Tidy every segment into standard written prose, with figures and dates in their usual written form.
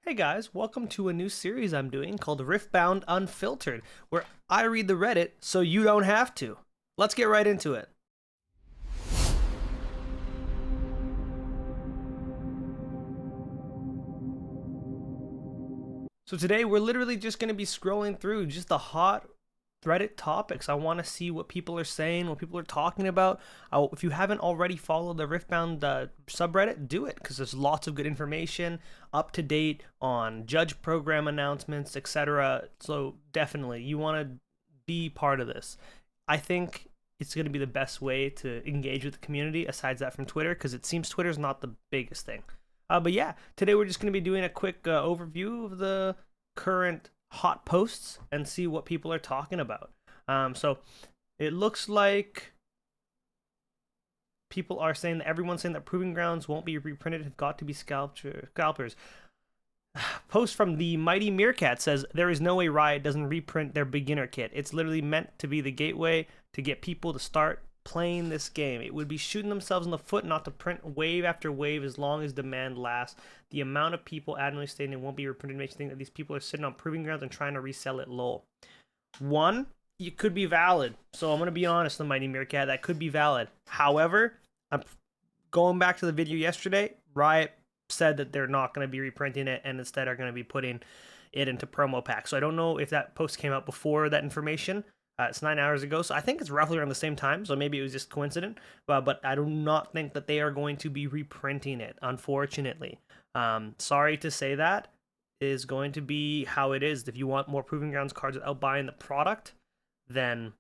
Hey guys, welcome to a new series I'm doing called Riftbound Unfiltered, where I read the Reddit so you don't have to. Let's get right into it. So today we're literally just going to be scrolling through just the hot Reddit topics. I want to see what people are saying, what people are talking about. If you haven't already followed the Riftbound subreddit, do it because there's lots of good information, up to date on judge program announcements, etc. So definitely, you want to be part of this. I think it's going to be the best way to engage with the community, aside that from Twitter, because it seems Twitter's not the biggest thing. But yeah, today we're just going to be doing a quick overview of the current hot posts and see what people are talking about. So it looks like people are saying that everyone's saying that Proving Grounds won't be reprinted, have got to be scalpers. Post from the Mighty Meerkat says there is no way Riot doesn't reprint their beginner kit. It's literally meant to be the gateway to get people to start playing this game. It would be shooting themselves in the foot not to print wave after wave as long as demand lasts. The amount of people adamantly stating it won't be reprinted makes you think that these people are sitting on Proving Grounds and trying to resell it low. One, it could be valid. So I'm going to be honest, the Mighty Meerkat, that could be valid. However, I'm going back to the video yesterday, Riot said that they're not going to be reprinting it and instead are going to be putting it into promo packs. So I don't know if that post came out before that information. It's 9 hours ago, so I think it's roughly around the same time, so maybe it was just coincident, but I do not think that they are going to be reprinting it, unfortunately. Sorry to say that is going to be how it is. If you want more Proving Grounds cards without buying the product, then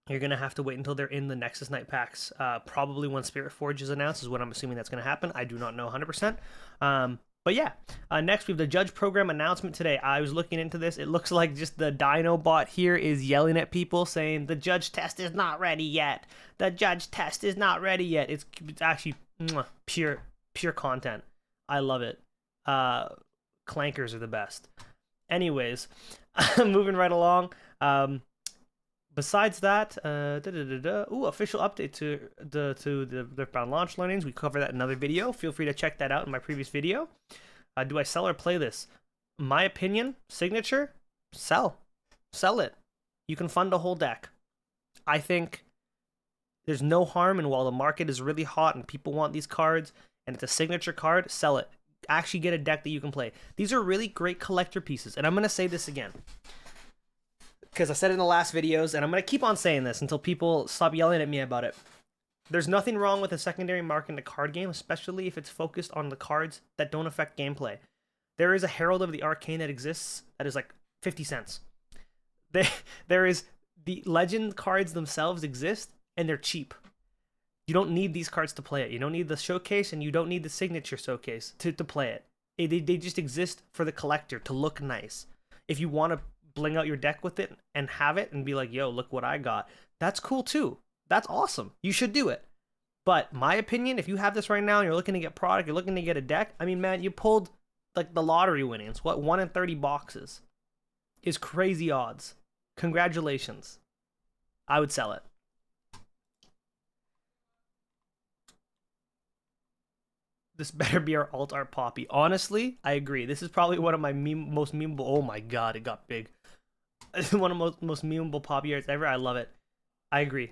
you're going to have to wait until they're in the Nexus Night packs, probably when Spirit Forge is announced is what I'm assuming that's going to happen. I do not know 100%. But yeah, next we have the judge program announcement today. I was looking into this. It looks like just the Dino bot here is yelling at people saying the judge test is not ready yet. The judge test is not ready yet. It's actually pure content. I love it. Clankers are the best. Anyways, moving right along. Besides that, official update to the Riftbound launch learnings. We cover that in another video. Feel free to check that out in my previous video. Do I sell or play this? My opinion, signature, sell it. You can fund a whole deck. I think there's no harm in, while the market is really hot and people want these cards and it's a signature card, sell it. Actually get a deck that you can play. These are really great collector pieces, and I'm going to say this again, because I said it in the last videos, and I'm going to keep on saying this until people stop yelling at me about it. There's nothing wrong with a secondary market in a card game, especially if it's focused on the cards that don't affect gameplay. There is a Herald of the Arcane that exists that is like 50 cents. There is the Legend cards themselves exist, and they're cheap. You don't need these cards to play it. You don't need the showcase, and you don't need the signature showcase to play it. They just exist for the collector to look nice. If you want to bling out your deck with it and have it and be like, yo, look what I got, that's cool too. That's awesome. You should do it. But my opinion, if you have this right now and you're looking to get product, you're looking to get a deck, I mean, man, you pulled like the lottery winnings. What, 1 in 30 boxes is crazy odds. Congratulations. I would sell it. This better be our alt art Poppy. Honestly, I agree. This is probably one of my most memeable. Oh my god, it got big. One of the most memeable Poppy arts ever. I love it. I agree.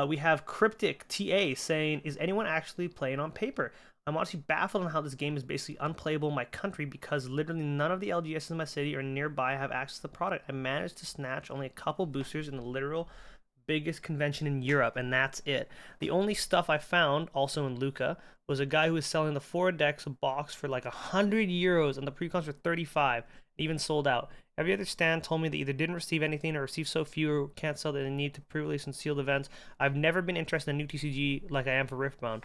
We have Cryptic TA saying, is anyone actually playing on paper? I'm honestly baffled on how this game is basically unplayable in my country because literally none of the LGSs in my city or nearby have access to the product. I managed to snatch only a couple boosters in the literal biggest convention in Europe, and that's it. The only stuff I found, also in Luca, was a guy who was selling the 4 decks a box for like 100 euros and the pre-cons for 35, even sold out. Every other stand told me they either didn't receive anything or received so few or can't sell that they need to pre-release and sealed events. I've never been interested in new TCG like I am for Riftbound.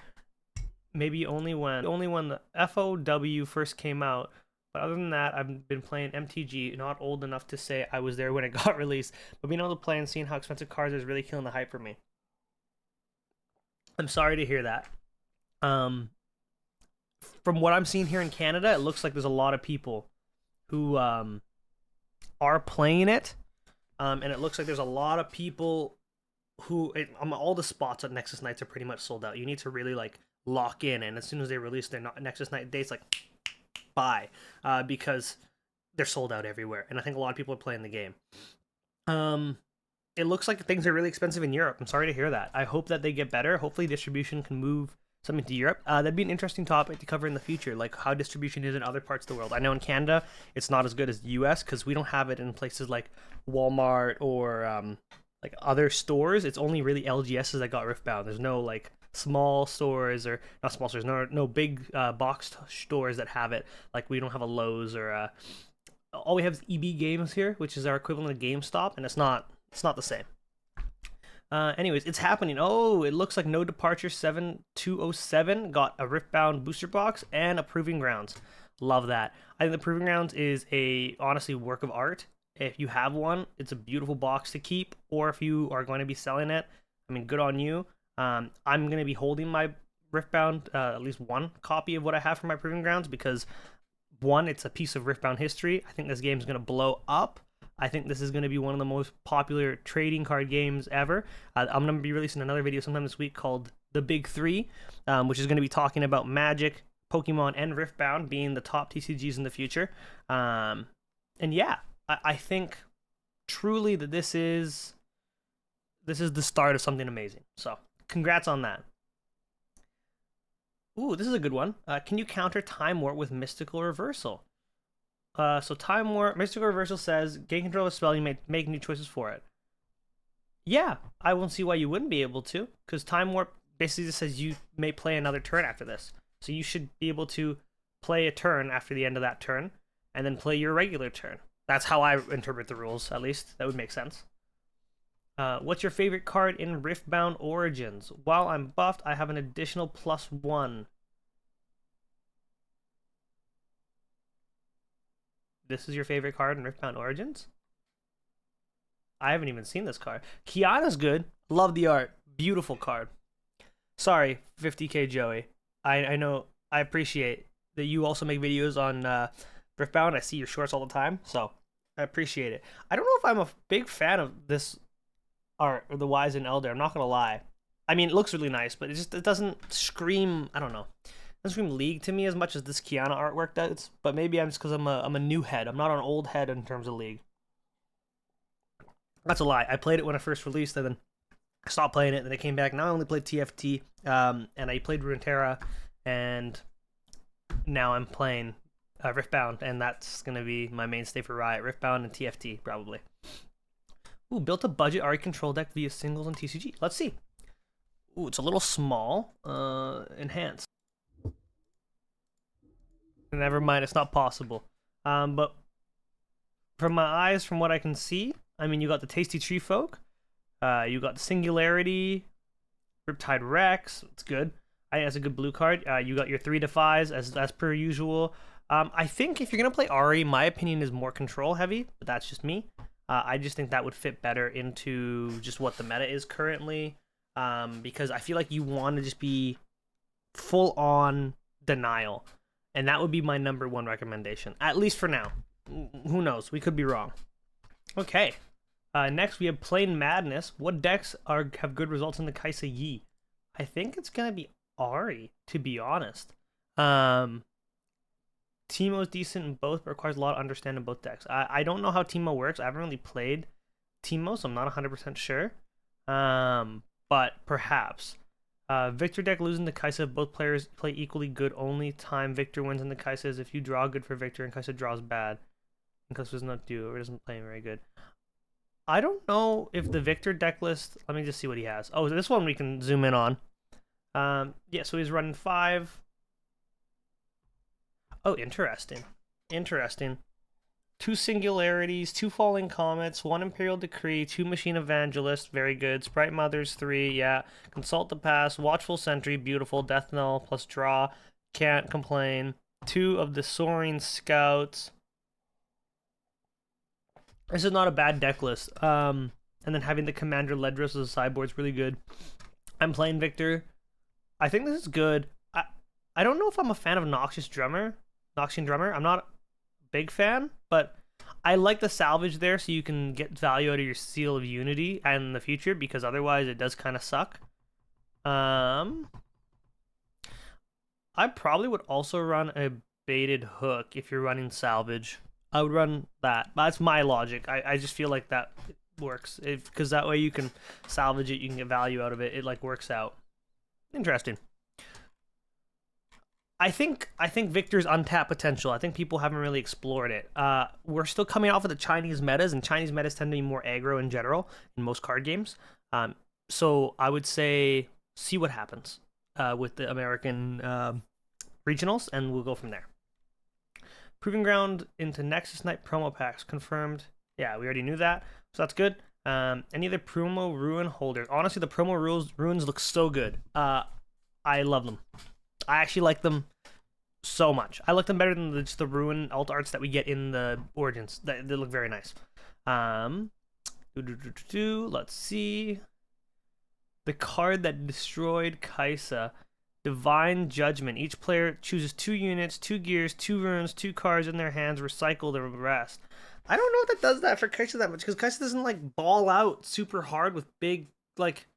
Maybe only when the FOW first came out. But other than that, I've been playing MTG, not old enough to say I was there when it got released, but being able to play and seeing how expensive cards is really killing the hype for me. I'm sorry to hear that. From what I'm seeing here in Canada, it looks like there's a lot of people who are playing it, and it looks like there's a lot of people who all the spots at Nexus Nights are pretty much sold out. You need to really like lock in, and as soon as they release their Nexus Night dates, like buy because they're sold out everywhere, and I think a lot of people are playing the game. It looks like things are really expensive in Europe. I'm sorry to hear that. I hope that they get better. Hopefully, distribution can move something to Europe. That'd be an interesting topic to cover in the future, like how distribution is in other parts of the world. I know in Canada, it's not as good as the US because we don't have it in places like Walmart or like other stores. It's only really LGSs that got Riftbound. There's no like small stores or not small stores, no big box stores that have it. Like we don't have a Lowe's or all we have is EB Games here, which is our equivalent of GameStop, and it's not the same. Anyways, it's happening. Oh, it looks like No Departure 7207 got a Riftbound booster box and a Proving Grounds. Love that. I think the Proving Grounds is a honestly work of art. If you have one, it's a beautiful box to keep, or if you are going to be selling it, I mean, good on you. I'm going to be holding my Riftbound, at least one copy of what I have for my Proving Grounds, because one, it's a piece of Riftbound history. I think this game is going to blow up. I think this is going to be one of the most popular trading card games ever. I'm going to be releasing another video sometime this week called The Big Three, which is going to be talking about Magic, Pokemon, and Riftbound being the top TCGs in the future. And yeah, I think truly that this is the start of something amazing. So congrats on that. Ooh, this is a good one. Can you counter Time Warp with Mystical Reversal? So Time Warp, Mystical Reversal says, gain control of a spell, you may make new choices for it. Yeah, I won't see why you wouldn't be able to, because Time Warp basically just says you may play another turn after this. So you should be able to play a turn after the end of that turn, and then play your regular turn. That's how I interpret the rules, at least. That would make sense. What's your favorite card in Riftbound Origins? While I'm buffed, I have an additional +1. This is your favorite card in Riftbound Origins? I haven't even seen this card. Kiana's good. Love the art. Beautiful card. Sorry, 50k Joey. I know, I appreciate that you also make videos on Riftbound. I see your shorts all the time, so I appreciate it. I don't know if I'm a big fan of this art, or the Wise and Elder. I'm not going to lie. I mean, it looks really nice, but it doesn't scream, I don't know. It doesn't scream League to me as much as this Kiana artwork does, but maybe I'm just because I'm a new head. I'm not an old head in terms of League. That's a lie. I played it when it first released, and then I stopped playing it, then I came back. Now I only played TFT, and I played Runeterra, and now I'm playing Riftbound, and that's going to be my mainstay for Riot. Riftbound and TFT, probably. Ooh, built a budget RE control deck via singles and TCG. Let's see. Ooh, it's a little small. Enhance. Never mind, it's not possible. But from my eyes, from what I can see, I mean, you got the Tasty Tree Folk. You got the Singularity. Riptide Rex. It's good. I think that's a good blue card. You got your 3-5s as per usual. I think if you're going to play Ari, my opinion is more control heavy, but that's just me. I just think that would fit better into just what the meta is currently, because I feel like you want to just be full on denial, and that would be my #1 recommendation, at least for now. Who knows? We could be wrong. Okay. Next we have Plain Madness. What decks have good results in the Kaisa Yi? I think it's gonna be Ari, to be honest. Teemo's decent in both, but requires a lot of understanding in both decks. I don't know how Teemo works. I haven't really played Teemo, so I'm not 100% sure. But perhaps. Victor deck losing to Kaisa. Both players play equally good. Only time Victor wins in the Kaisa is if you draw good for Victor and Kaisa draws bad. And Kaisa does not do, or doesn't play very good. I don't know if the Victor deck list... Let me just see what he has. Oh, this one we can zoom in on. Yeah, so he's running 5... Oh, interesting. Interesting. 2 Singularities, 2 Falling Comets, 1 Imperial Decree, 2 Machine Evangelist, very good. Sprite Mothers, 3, yeah. Consult the Past, Watchful Sentry, beautiful. Death Knell plus draw, can't complain. 2 of the Soaring Scouts. This is not a bad deck list. And then having the Commander Ledros as a sideboard is really good. I'm playing Victor. I think this is good. I don't know if I'm a fan of Noxian Drummer. I'm not a big fan, but I like the salvage there so you can get value out of your Seal of Unity and in the future, because otherwise it does kind of suck. I probably would also run a baited hook if you're running salvage. I would run that. That's my logic. I just feel like that works because that way you can salvage it, you can get value out of it. It like works out. Interesting. I think Victor's untapped potential. I think people haven't really explored it. We're still coming off of the Chinese metas, and Chinese metas tend to be more aggro in general in most card games. So I would say see what happens with the American regionals, and we'll go from there. Proving Ground into Nexus Knight promo packs confirmed. Yeah, we already knew that, so that's good. Any other promo ruin holders? Honestly, the promo ruins look so good. I love them. I actually like them so much. I like them better than just the ruin alt arts that we get in the Origins. They look very nice. Let's see. The card that destroyed Kaisa. Divine Judgment. Each player chooses 2 units, 2 gears, 2 runes, 2 cards in their hands, recycle the rest. I don't know if that does that for Kaisa that much, because Kaisa doesn't like ball out super hard with big, like,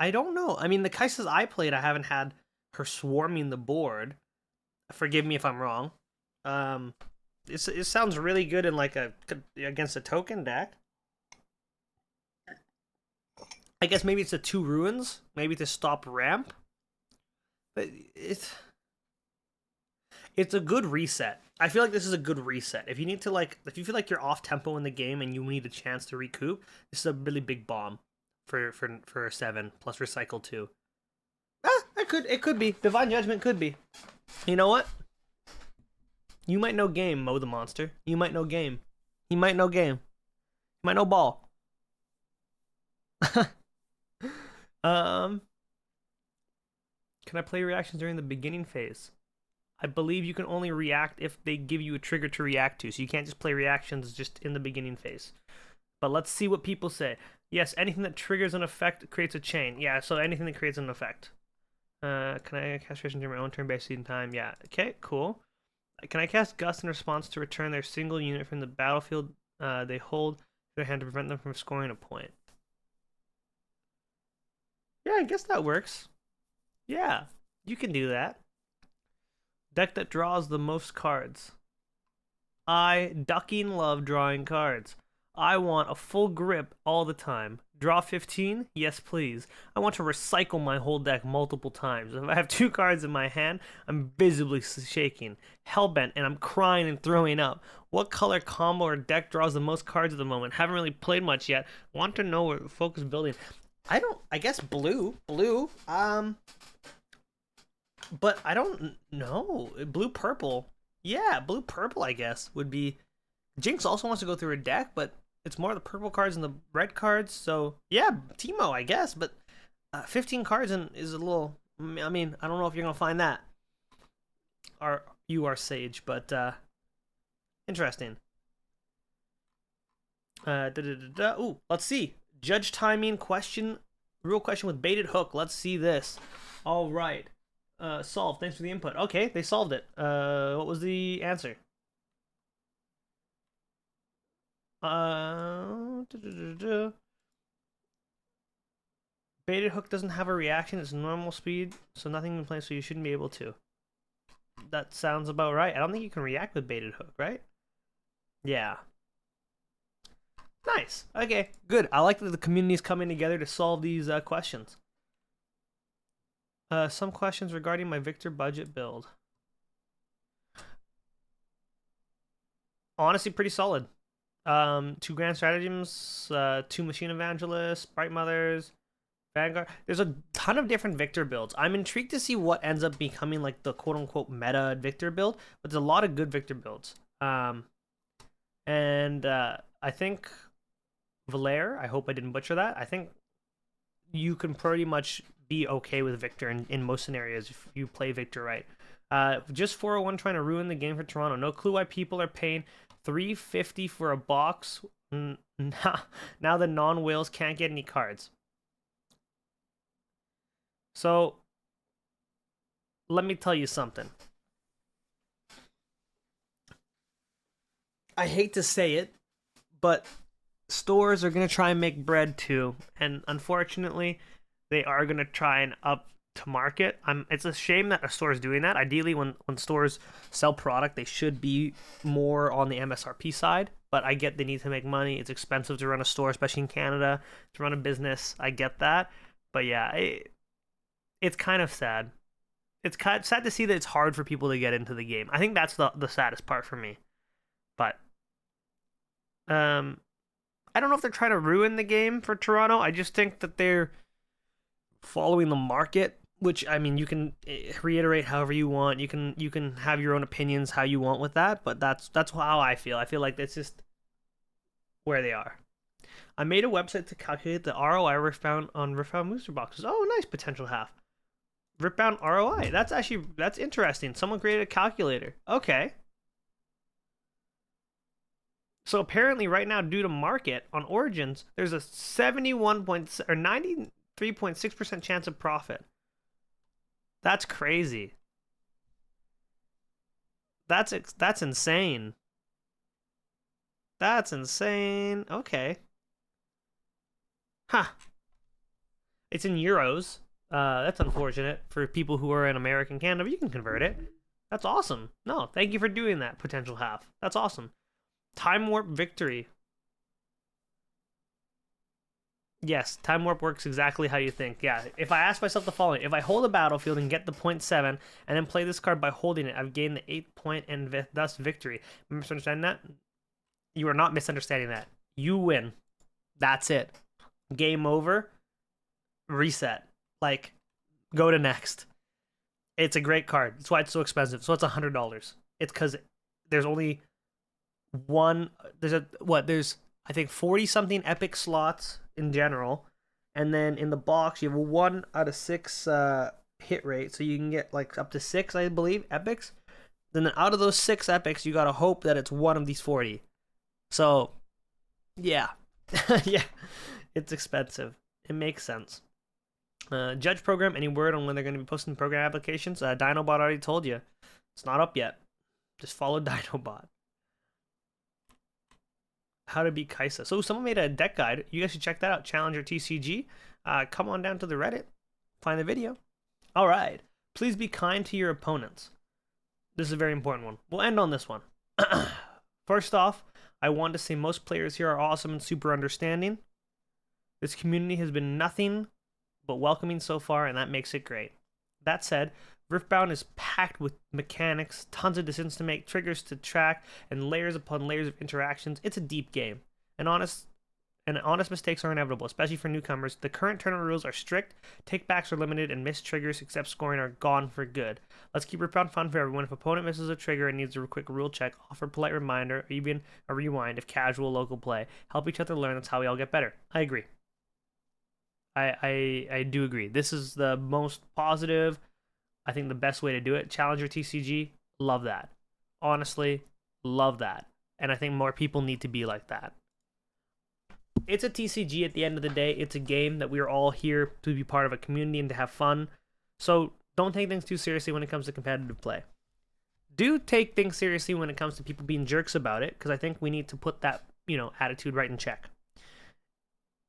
I don't know. I mean, the Kaisas I played, I haven't had her swarming the board. Forgive me if I'm wrong. It sounds really good in like against a token deck. I guess maybe it's the 2 ruins, maybe to stop ramp. But it's a good reset. I feel like this is a good reset. If you need to if you feel like you're off tempo in the game and you need a chance to recoup, this is a really big bomb for 7 plus recycle 2. It could be. Divine Judgment could be. You know what? You might know game, Mo the Monster. You might know game. He might know game. You might know ball. Can I play reactions during the beginning phase? I believe you can only react if they give you a trigger to react to, so you can't just play reactions just in the beginning phase. But let's see what people say. Yes, anything that triggers an effect creates a chain. Yeah, so anything that creates an effect. Can I cast Castration during my own turn based in time? Yeah. Okay, cool. Can I cast Gust in response to return their single unit from the battlefield they hold to their hand to prevent them from scoring a point? Yeah, I guess that works. Yeah, you can do that. Deck that draws the most cards. I ducking love drawing cards. I want a full grip all the time. Draw 15? Yes, please. I want to recycle my whole deck multiple times. If I have 2 cards in my hand, I'm visibly shaking, hellbent, and I'm crying and throwing up. What color combo or deck draws the most cards at the moment? Haven't really played much yet. Want to know where focus building. I guess blue. But I don't know. Blue-purple. Yeah, blue-purple, I guess, would be... Jinx also wants to go through her deck, but it's more the purple cards and the red cards, so... Yeah, Teemo, I guess, but 15 cards is a little... I mean, I don't know if you're going to find that. You are Sage, but... Interesting. Ooh, let's see. Judge timing question. Real question with baited hook. Let's see this. All right. Solved. Thanks for the input. Okay, they solved it. What was the answer? Baited hook doesn't have a reaction. It's normal speed, so nothing in play, so you shouldn't be able to. That sounds about right. I don't think you can react with baited hook, right? Yeah. Nice. Okay, good. I like that the community is coming together to solve these questions. Some questions regarding my Victor budget build. Honestly, pretty solid. 2 Grand Stratagems, 2 Machine Evangelists, Bright Mothers, Vanguard. There's a ton of different Victor builds. I'm intrigued to see what ends up becoming like the quote-unquote meta Victor build, but there's a lot of good Victor builds. I think Valere, I hope I didn't butcher that. I think you can pretty much be okay with Victor in most scenarios if you play Victor right. Just 401 trying to ruin the game for Toronto. No clue why people are paying $350 for a box. Now the non-whales can't get any cards. So, let me tell you something. I hate to say it, but stores are going to try and make bread too. And unfortunately, they are going to try and up to market. It's a shame that a store is doing that. Ideally, when stores sell product, they should be more on the MSRP side. But I get they need to make money. It's expensive to run a store, especially in Canada, to run a business. I get that. But yeah, it's kind of sad. It's kind of sad to see that it's hard for people to get into the game. I think that's the saddest part for me. But I don't know if they're trying to ruin the game for Toronto. I just think that they're following the market, which, I mean, you can reiterate however you want. You can have your own opinions how you want with that, but that's how I feel. I feel like that's just where they are. I made a website to calculate the ROI Riftbound on Riftbound booster boxes. Oh, nice, potential half. Riftbound ROI. That's interesting. Someone created a calculator. Okay. So apparently right now, due to market on Origins, there's a 93.6% chance of profit. That's crazy. That's insane. That's insane. Okay. Huh. It's in euros. That's unfortunate for people who are in America and Canada, but you can convert it. That's awesome. No, thank you for doing that, potential half. That's awesome. Time warp victory. Yes, time warp works exactly how you think. Yeah, if I ask myself the following: if I hold a battlefield and get the 0.7 and then play this card by holding it, I've gained the 8 point and thus victory. Misunderstanding that? You are not misunderstanding that. You win. That's it. Game over. Reset. Like, go to next. It's a great card. That's why it's so expensive. So it's $100. It's because there's only one. There's I think 40 something epic slots in general, and then in the box you have a 1 out of 6 hit rate, so you can get like up to 6, I believe, epics. Then out of those 6 epics, you gotta hope that it's one of these 40. So, yeah, yeah, it's expensive. It makes sense. Judge program. Any word on when they're going to be posting program applications? Dinobot already told you. It's not up yet. Just follow Dinobot. How to beat Kaisa. So someone made a deck guide. You guys should check that out. Challenger TCG. Come on down to the Reddit. Find the video. All right. Please be kind to your opponents. This is a very important one. We'll end on this one. First off, I want to say most players here are awesome and super understanding. This community has been nothing but welcoming so far, and that makes it great. That said, Riftbound is packed with mechanics, tons of decisions to make, triggers to track, and layers upon layers of interactions. It's a deep game, and honest mistakes are inevitable, especially for newcomers. The current tournament rules are strict, takebacks are limited, and missed triggers except scoring are gone for good. Let's keep Riftbound fun for everyone. If opponent misses a trigger and needs a quick rule check, offer a polite reminder, or even a rewind if casual local play. Help each other learn. That's how we all get better. I agree. I do agree. This is the most positive, I think the best way to do it. Challenger TCG, love that. Honestly, love that. And I think more people need to be like that. It's a TCG at the end of the day. It's a game that we are all here to be part of a community and to have fun. So don't take things too seriously when it comes to competitive play. Do take things seriously when it comes to people being jerks about it, because I think we need to put that, attitude right in check.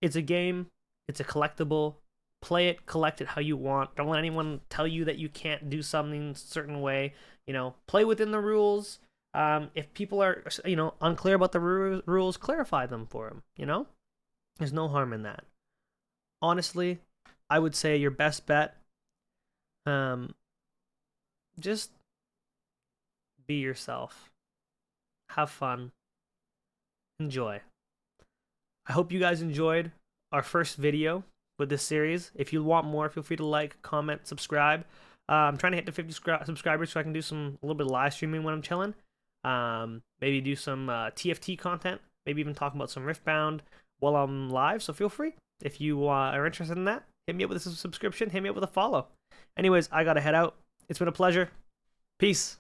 It's a game. It's a collectible. Play it, collect it how you want. Don't let anyone tell you that you can't do something a certain way. Play within the rules. If people are, unclear about the rules, clarify them for them, There's no harm in that. Honestly, I would say your best bet, just be yourself. Have fun. Enjoy. I hope you guys enjoyed our first video with this series. If you want more, feel free to like, comment, subscribe. I'm trying to hit the 50 subscribers so I can do a little bit of live streaming when I'm chilling. Maybe do some TFT content. Maybe even talk about some Riftbound while I'm live. So feel free. If you are interested in that, hit me up with a subscription. Hit me up with a follow. Anyways, I gotta head out. It's been a pleasure. Peace.